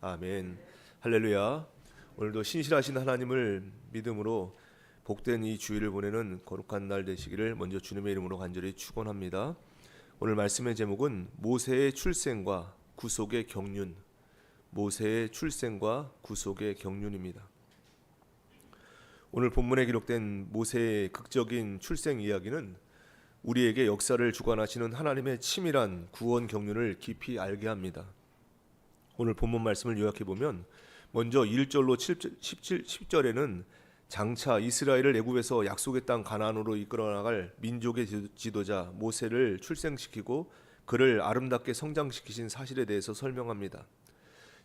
아멘. 할렐루야. 오늘도 신실하신 하나님을 믿음으로 복된 이 주일을 보내는 거룩한 날 되시기를 먼저 주님의 이름으로 간절히 축원합니다. 오늘 말씀의 제목은 모세의 출생과 구속의 경륜. 모세의 출생과 구속의 경륜입니다. 오늘 본문에 기록된 모세의 극적인 출생 이야기는 우리에게 역사를 주관하시는 하나님의 치밀한 구원 경륜을 깊이 알게 합니다. 오늘 본문 말씀을 요약해 보면 먼저 1절로 10절에는 장차 이스라엘을 애굽에서 약속의 땅 가나안으로 이끌어 나갈 민족의 지도자 모세를 출생시키고 그를 아름답게 성장시키신 사실에 대해서 설명합니다.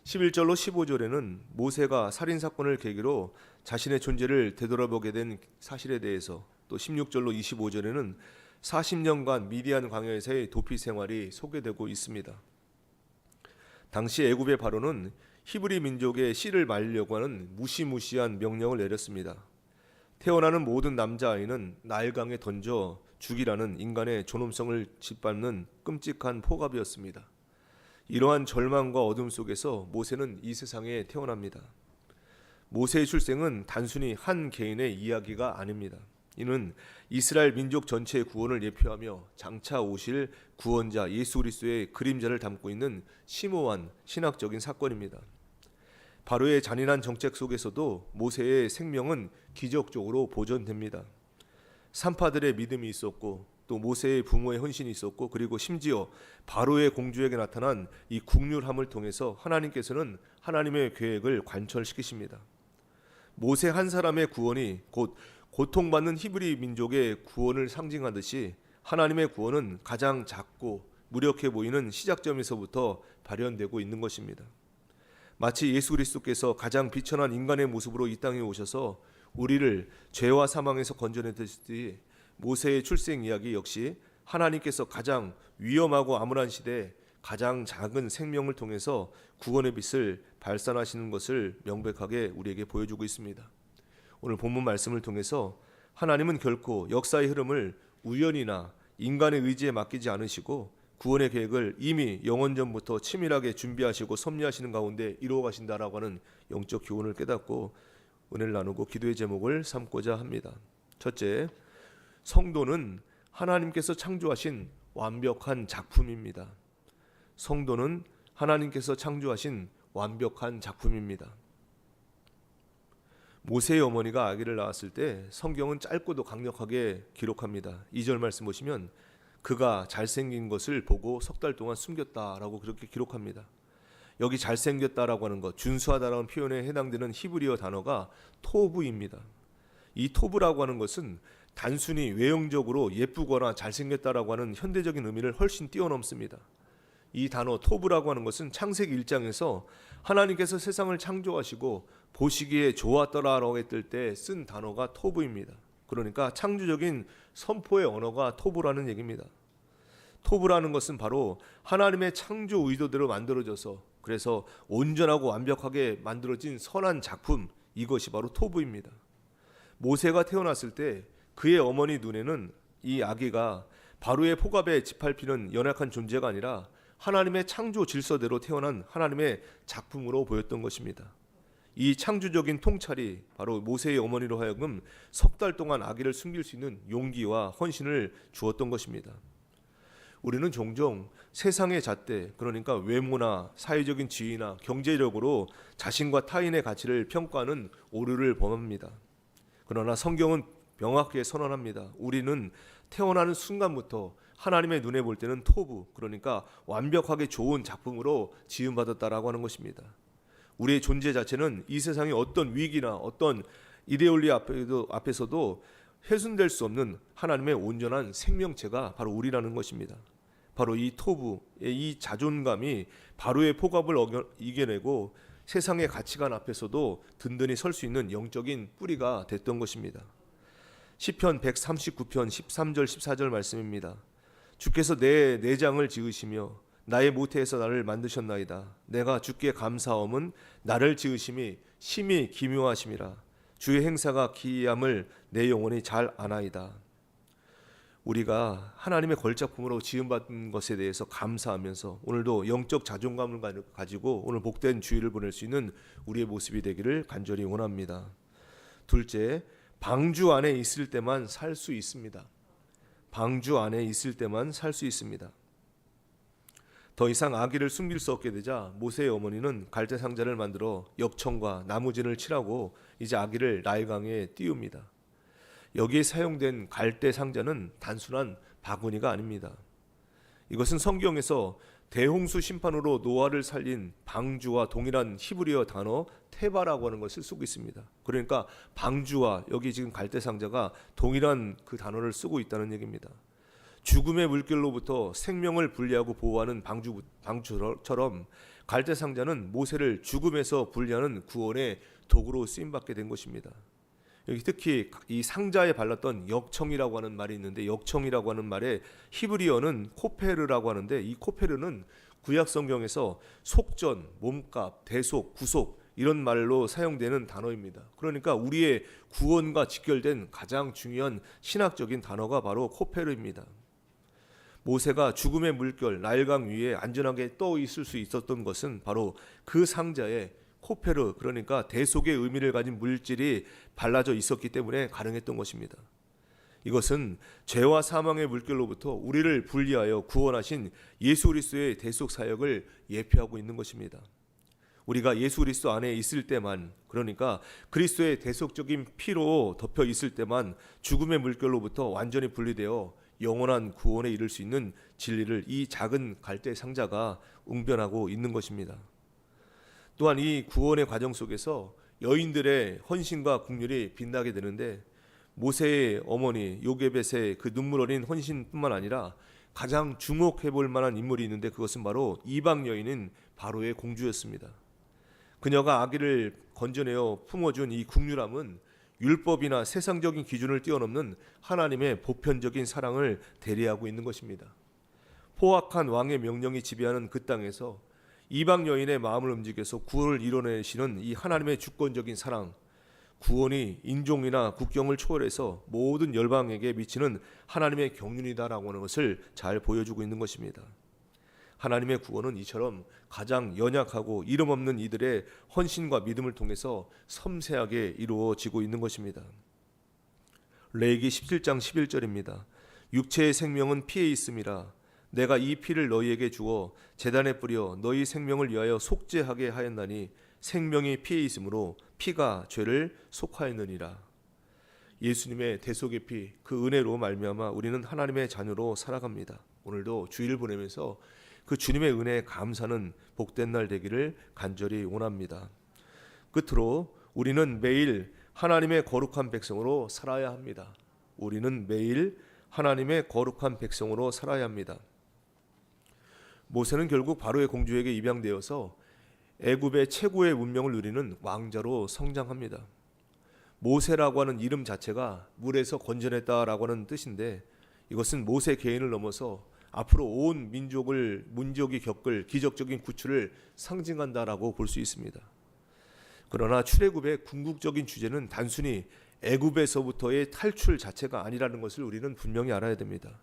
11절로 15절에는 모세가 살인사건을 계기로 자신의 존재를 되돌아보게 된 사실에 대해서, 또 16절로 25절에는 40년간 미디안 광야에서의 도피 생활이 소개되고 있습니다. 당시 애굽의 바로는 히브리 민족의 씨를 말리려고 하는 무시무시한 명령을 내렸습니다. 태어나는 모든 남자아이는 나일강에 던져 죽이라는 인간의 존엄성을 짓밟는 끔찍한 포갑이었습니다. 이러한 절망과 어둠 속에서 모세는 이 세상에 태어납니다. 모세의 출생은 단순히 한 개인의 이야기가 아닙니다. 이는 이스라엘 민족 전체의 구원을 예표하며 장차 오실 구원자 예수 그리스도의 그림자를 담고 있는 심오한 신학적인 사건입니다. 바로의 잔인한 정책 속에서도 모세의 생명은 기적적으로 보존됩니다. 산파들의 믿음이 있었고, 또 모세의 부모의 헌신이 있었고, 그리고 심지어 바로의 공주에게 나타난 이 국률함을 통해서 하나님께서는 하나님의 계획을 관철시키십니다. 모세 한 사람의 구원이 곧 고통받는 히브리 민족의 구원을 상징하듯이 하나님의 구원은 가장 작고 무력해 보이는 시작점에서부터 발현되고 있는 것입니다. 마치 예수 그리스도께서 가장 비천한 인간의 모습으로 이 땅에 오셔서 우리를 죄와 사망에서 건져내듯이 모세의 출생 이야기 역시 하나님께서 가장 위험하고 암울한 시대에 가장 작은 생명을 통해서 구원의 빛을 발산하시는 것을 명백하게 우리에게 보여주고 있습니다. 오늘 본문 말씀을 통해서 하나님은 결코 역사의 흐름을 우연이나 인간의 의지에 맡기지 않으시고 구원의 계획을 이미 영원전부터 치밀하게 준비하시고 섭리하시는 가운데 이루어 가신다라고 하는 영적 교훈을 깨닫고 은혜를 나누고 기도의 제목을 삼고자 합니다. 첫째, 성도는 하나님께서 창조하신 완벽한 작품입니다. 성도는 하나님께서 창조하신 완벽한 작품입니다. 모세의 어머니가 아기를 낳았을 때 성경은 짧고도 강력하게 기록합니다. 2절 말씀 보시면 그가 잘생긴 것을 보고 석 달 동안 숨겼다라고 그렇게 기록합니다. 여기 잘생겼다라고 하는 것, 준수하다라는 표현에 해당되는 히브리어 단어가 토브입니다. 이 토브라고 하는 것은 단순히 외형적으로 예쁘거나 잘생겼다라고 하는 현대적인 의미를 훨씬 뛰어넘습니다. 이 단어 토브라고 하는 것은 창세기 1장에서 하나님께서 세상을 창조하시고 보시기에 좋았더라라고 했을 때 쓴 단어가 토브입니다. 그러니까 창조적인 선포의 언어가 토브라는 얘기입니다. 토브라는 것은 바로 하나님의 창조 의도대로 만들어져서 그래서 온전하고 완벽하게 만들어진 선한 작품, 이것이 바로 토브입니다. 모세가 태어났을 때 그의 어머니 눈에는 이 아기가 바로의 포갑에 짓밟히는 연약한 존재가 아니라 하나님의 창조 질서대로 태어난 하나님의 작품으로 보였던 것입니다. 이 창조적인 통찰이 바로 모세의 어머니로 하여금 석 달 동안 아기를 숨길 수 있는 용기와 헌신을 주었던 것입니다. 우리는 종종 세상의 잣대, 그러니까 외모나 사회적인 지위나 경제력으로 자신과 타인의 가치를 평가하는 오류를 범합니다. 그러나 성경은 명확하게 선언합니다. 우리는 태어나는 순간부터 하나님의 눈에 볼 때는 토부, 그러니까 완벽하게 좋은 작품으로 지음받았다라고 하는 것입니다. 우리의 존재 자체는 이 세상의 어떤 위기나 어떤 이데올리 앞에서도 훼손될 수 없는 하나님의 온전한 생명체가 바로 우리라는 것입니다. 바로 이 토부의 이 자존감이 바로의 포갑을 이겨내고 세상의 가치관 앞에서도 든든히 설 수 있는 영적인 뿌리가 됐던 것입니다. 시편 139편 13절 14절 말씀입니다. 주께서 내 내장을 지으시며 나의 모태에서 나를 만드셨나이다. 내가 주께 감사함은 나를 지으심이 심히 기묘하심이라. 주의 행사가 기이함을 내 영혼이 잘 아나이다. 우리가 하나님의 걸작품으로 지음받은 것에 대해서 감사하면서 오늘도 영적 자존감을 가지고 오늘 복된 주일을 보낼 수 있는 우리의 모습이 되기를 간절히 원합니다. 둘째, 방주 안에 있을 때만 살 수 있습니다. 방주 안에 있을 때만 살 수 있습니다. 더 이상 아기를 숨길 수 없게 되자 모세의 어머니는 갈대 상자를 만들어 역청과 나무진을 칠하고 이제 아기를 나일강에 띄웁니다. 여기에 사용된 갈대 상자는 단순한 바구니가 아닙니다. 이것은 성경에서 대홍수 심판으로 노아를 살린 방주와 동일한 히브리어 단어 테바라고 하는 것을 쓰고 있습니다. 그러니까 방주와 여기 지금 갈대 상자가 동일한 그 단어를 쓰고 있다는 얘기입니다. 죽음의 물결로부터 생명을 분리하고 보호하는 방주처럼 갈대 상자는 모세를 죽음에서 분리하는 구원의 도구로 쓰임받게 된 것입니다. 여기 특히 이 상자에 발랐던 역청이라고 하는 말이 있는데, 역청이라고 하는 말의 히브리어는 코페르라고 하는데, 이 코페르는 구약 성경에서 속전, 몸값, 대속, 구속 이런 말로 사용되는 단어입니다. 그러니까 우리의 구원과 직결된 가장 중요한 신학적인 단어가 바로 코페르입니다. 모세가 죽음의 물결 나일강 위에 안전하게 떠 있을 수 있었던 것은 바로 그 상자에 코페르, 그러니까 대속의 의미를 가진 물질이 발라져 있었기 때문에 가능했던 것입니다. 이것은 죄와 사망의 물결로부터 우리를 분리하여 구원하신 예수 그리스도의 대속 사역을 예표하고 있는 것입니다. 우리가 예수 그리스도 안에 있을 때만, 그러니까 그리스도의 대속적인 피로 덮여 있을 때만 죽음의 물결로부터 완전히 분리되어 영원한 구원에 이를 수 있는 진리를 이 작은 갈대 상자가 웅변하고 있는 것입니다. 또한 이 구원의 과정 속에서 여인들의 헌신과 국률이 빛나게 되는데, 모세의 어머니 요게벳의 그 눈물 어린 헌신뿐만 아니라 가장 주목해 볼 만한 인물이 있는데, 그것은 바로 이방 여인인 바로의 공주였습니다. 그녀가 아기를 건져내어 품어준 이 국률함은 율법이나 세상적인 기준을 뛰어넘는 하나님의 보편적인 사랑을 대리하고 있는 것입니다. 포악한 왕의 명령이 지배하는 그 땅에서 이방 여인의 마음을 움직여서 구원을 이뤄내시는 이 하나님의 주권적인 사랑, 구원이 인종이나 국경을 초월해서 모든 열방에게 미치는 하나님의 경륜이다라고 하는 것을 잘 보여주고 있는 것입니다. 하나님의 구원은 이처럼 가장 연약하고 이름 없는 이들의 헌신과 믿음을 통해서 섬세하게 이루어지고 있는 것입니다. 레위기 17장 11절입니다. 육체의 생명은 피에 있음이라. 내가 이 피를 너희에게 주어 제단에 뿌려 너희 생명을 위하여 속죄하게 하였나니 생명이 피에 있으므로 피가 죄를 속하였느니라. 예수님의 대속의 피, 그 은혜로 말미암아 우리는 하나님의 자녀로 살아갑니다. 오늘도 주일을 보내면서 그 주님의 은혜에 감사하는 복된 날 되기를 간절히 원합니다. 끝으로 우리는 매일 하나님의 거룩한 백성으로 살아야 합니다. 우리는 매일 하나님의 거룩한 백성으로 살아야 합니다. 모세는 결국 바로의 공주에게 입양되어서 애굽의 최고의 문명을 누리는 왕자로 성장합니다. 모세라고 하는 이름 자체가 물에서 건져냈다라고 하는 뜻인데, 이것은 모세 개인을 넘어서 앞으로 온 민족이 겪을 기적적인 구출을 상징한다라고 볼 수 있습니다. 그러나 출애굽의 궁극적인 주제는 단순히 애굽에서부터의 탈출 자체가 아니라는 것을 우리는 분명히 알아야 됩니다.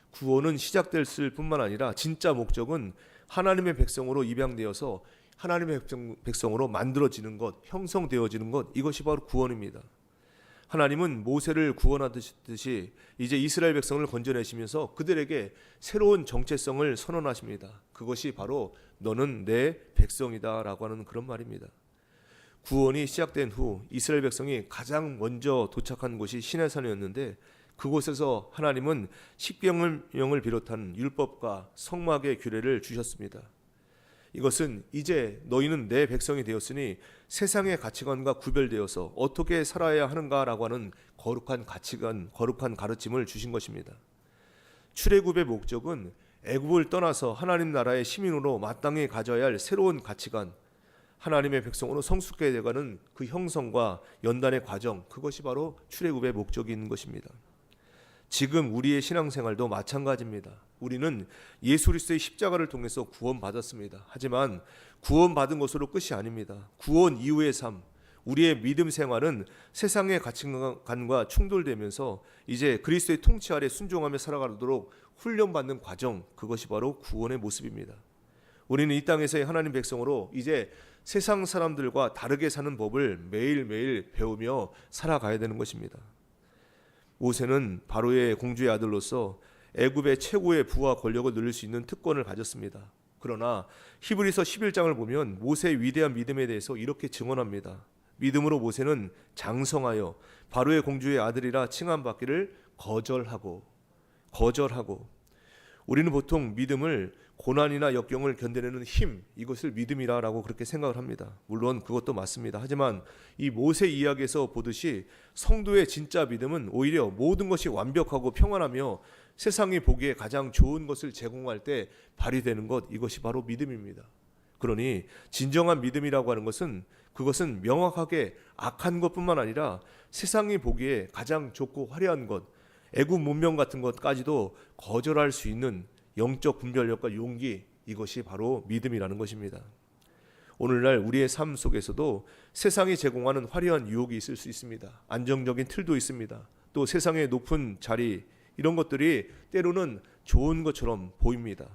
구원은 시작됐을 뿐만 아니라 진짜 목적은 하나님의 백성으로 입양되어서 하나님의 백성으로 만들어지는 것, 형성되어지는 것, 이것이 바로 구원입니다. 하나님은 모세를 구원하듯이 이제 이스라엘 백성을 건져내시면서 그들에게 새로운 정체성을 선언하십니다. 그것이 바로 너는 내 백성이다 라고 하는 그런 말입니다. 구원이 시작된 후 이스라엘 백성이 가장 먼저 도착한 곳이 시내산이었는데, 그곳에서 하나님은 십계명을 비롯한 율법과 성막의 규례를 주셨습니다. 이것은 이제 너희는 내 백성이 되었으니 세상의 가치관과 구별되어서 어떻게 살아야 하는가라고 하는 거룩한 가치관, 거룩한 가르침을 주신 것입니다. 출애굽의 목적은 애굽을 떠나서 하나님 나라의 시민으로 마땅히 가져야 할 새로운 가치관, 하나님의 백성으로 성숙해 되가는 그 형성과 연단의 과정, 그것이 바로 출애굽의 목적인 것입니다. 지금 우리의 신앙생활도 마찬가지입니다. 우리는 예수 그리스도의 십자가를 통해서 구원받았습니다. 하지만 구원받은 것으로 끝이 아닙니다. 구원 이후의 삶, 우리의 믿음 생활은 세상의 가치관과 충돌되면서 이제 그리스도의 통치 아래 순종하며 살아가도록 훈련받는 과정, 그것이 바로 구원의 모습입니다. 우리는 이 땅에서의 하나님 백성으로 이제 세상 사람들과 다르게 사는 법을 매일매일 배우며 살아가야 되는 것입니다. 모세는 바로의 공주의 아들로서 애굽의 최고의 부와 권력을 누릴 수 있는 특권을 가졌습니다. 그러나 히브리서 11장을 보면 모세의 위대한 믿음에 대해서 이렇게 증언합니다. 믿음으로 모세는 장성하여 바로의 공주의 아들이라 칭함받기를 거절하고 우리는 보통 믿음을 고난이나 역경을 견뎌내는 힘, 이것을 믿음이라고 그렇게 생각을 합니다. 물론 그것도 맞습니다. 하지만 이 모세 이야기에서 보듯이 성도의 진짜 믿음은 오히려 모든 것이 완벽하고 평안하며 세상이 보기에 가장 좋은 것을 제공할 때 발휘되는 것, 이것이 바로 믿음입니다. 그러니 진정한 믿음이라고 하는 것은 그것은 명확하게 악한 것뿐만 아니라 세상이 보기에 가장 좋고 화려한 것, 애국 문명 같은 것까지도 거절할 수 있는 영적 분별력과 용기, 이것이 바로 믿음이라는 것입니다. 오늘날 우리의 삶 속에서도 세상이 제공하는 화려한 유혹이 있을 수 있습니다. 안정적인 틀도 있습니다. 또 세상의 높은 자리, 이런 것들이 때로는 좋은 것처럼 보입니다.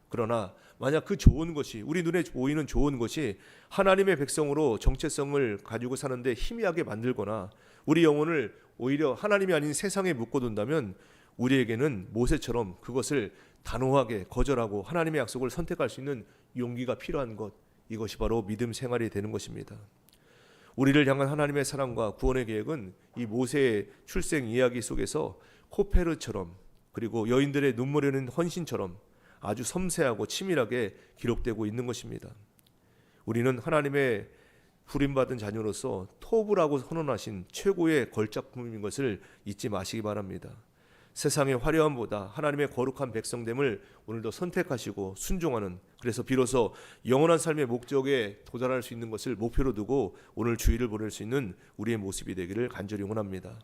그러나 만약 그 좋은 것이, 우리 눈에 보이는 좋은 것이 하나님의 백성으로 정체성을 가지고 사는데 희미하게 만들거나 우리 영혼을 오히려 하나님이 아닌 세상에 묶어둔다면 우리에게는 모세처럼 그것을 단호하게 거절하고 하나님의 약속을 선택할 수 있는 용기가 필요한 것, 이것이 바로 믿음 생활이 되는 것입니다. 우리를 향한 하나님의 사랑과 구원의 계획은 이 모세의 출생 이야기 속에서 코페르처럼, 그리고 여인들의 눈물 흘리는 헌신처럼 아주 섬세하고 치밀하게 기록되고 있는 것입니다. 우리는 하나님의 부름받은 자녀로서 토부라고 선언하신 최고의 걸작품인 것을 잊지 마시기 바랍니다. 세상의 화려함보다 하나님의 거룩한 백성됨을 오늘도 선택하시고 순종하는, 그래서 비로소 영원한 삶의 목적에 도달할 수 있는 것을 목표로 두고 오늘 주일을 보낼 수 있는 우리의 모습이 되기를 간절히 원합니다.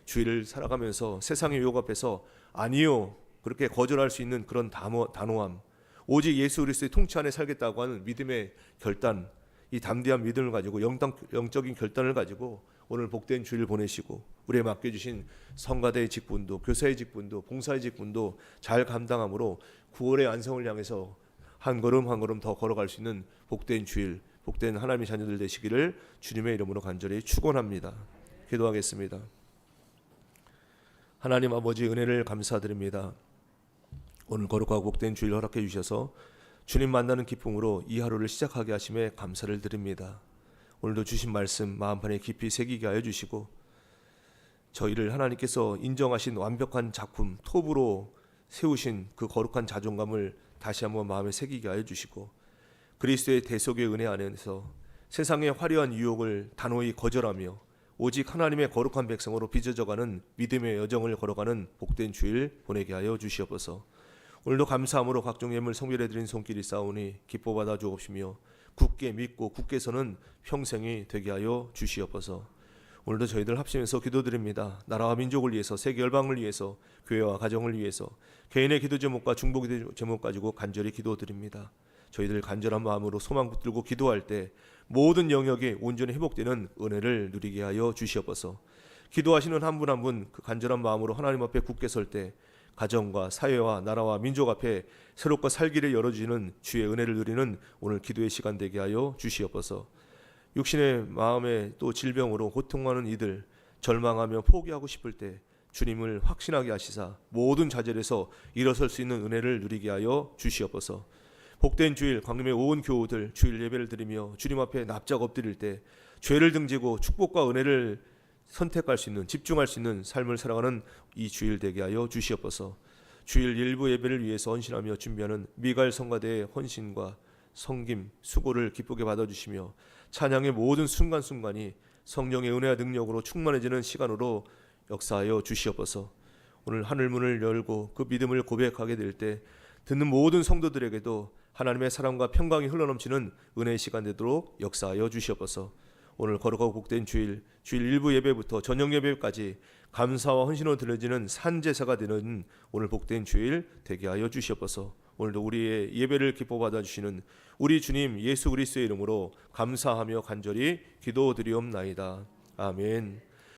주일을 살아가면서 세상의 유혹 앞에서 아니요, 그렇게 거절할 수 있는 그런 단호함, 오직 예수 그리스도의 통치 안에 살겠다고 하는 믿음의 결단, 이 담대한 믿음을 가지고 영적인 결단을 가지고 오늘 복된 주일 보내시고 우리에 맡겨주신 성가대의 직분도, 교사의 직분도, 봉사의 직분도 잘 감당함으로 9월의 안성을 향해서 한 걸음 한 걸음 더 걸어갈 수 있는 복된 주일, 복된 하나님의 자녀들 되시기를 주님의 이름으로 간절히 축원합니다. 기도하겠습니다. 하나님 아버지, 은혜를 감사드립니다. 오늘 거룩하고 복된 주일 허락해 주셔서 주님 만나는 기쁨으로 이 하루를 시작하게 하심에 감사를 드립니다. 오늘도 주신 말씀 마음판에 깊이 새기게 하여 주시고 저희를 하나님께서 인정하신 완벽한 작품 톱으로 세우신 그 거룩한 자존감을 다시 한번 마음에 새기게 하여 주시고 그리스도의 대속의 은혜 안에서 세상의 화려한 유혹을 단호히 거절하며 오직 하나님의 거룩한 백성으로 빚어져가는 믿음의 여정을 걸어가는 복된 주일 보내게 하여 주시옵소서. 오늘도 감사함으로 각종 예물 성별해드린 손길이 싸우니 기뻐 받아 주옵시며 굳게 믿고 굳게 서는 평생이 되게 하여 주시옵소서. 오늘도 저희들 합심해서 기도드립니다. 나라와 민족을 위해서, 세계 열방을 위해서, 교회와 가정을 위해서 개인의 기도 제목과 중보 기도 제목 가지고 간절히 기도드립니다. 저희들 간절한 마음으로 소망 붙들고 기도할 때 모든 영역이 온전히 회복되는 은혜를 누리게 하여 주시옵소서. 기도하시는 한 분 한 분 그 간절한 마음으로 하나님 앞에 굳게 설 때 가정과 사회와 나라와 민족 앞에 새롭고 살기를 열어주시는 주의 은혜를 누리는 오늘 기도의 시간 되게 하여 주시옵소서. 육신의 마음에 또 질병으로 고통하는 이들, 절망하며 포기하고 싶을 때 주님을 확신하게 하시사 모든 좌절에서 일어설 수 있는 은혜를 누리게 하여 주시옵소서. 복된 주일 광림의 온 교우들 주일 예배를 드리며 주님 앞에 납작 엎드릴 때 죄를 등지고 축복과 은혜를 선택할 수 있는, 집중할 수 있는 삶을 살아가는 이 주일 되게 하여 주시옵소서. 주일 일부 예배를 위해서 헌신하며 준비하는 미갈 성가대의 헌신과 성김, 수고를 기쁘게 받아주시며 찬양의 모든 순간순간이 성령의 은혜와 능력으로 충만해지는 시간으로 역사하여 주시옵소서. 오늘 하늘문을 열고 그 믿음을 고백하게 될 때 듣는 모든 성도들에게도 하나님의 사랑과 평강이 흘러넘치는 은혜의 시간 되도록 역사하여 주시옵소서. 오늘 거룩하고 복된 주일 일부 예배부터 저녁 예배까지 감사와 헌신으로 드려지는 산제사가 되는 오늘 복된 주일 되게 하여 주시옵소서. 오늘도 우리의 예배를 기뻐 받아주시는 우리 주님 예수 그리스도의 이름으로 감사하며 간절히 기도드리옵나이다. 아멘.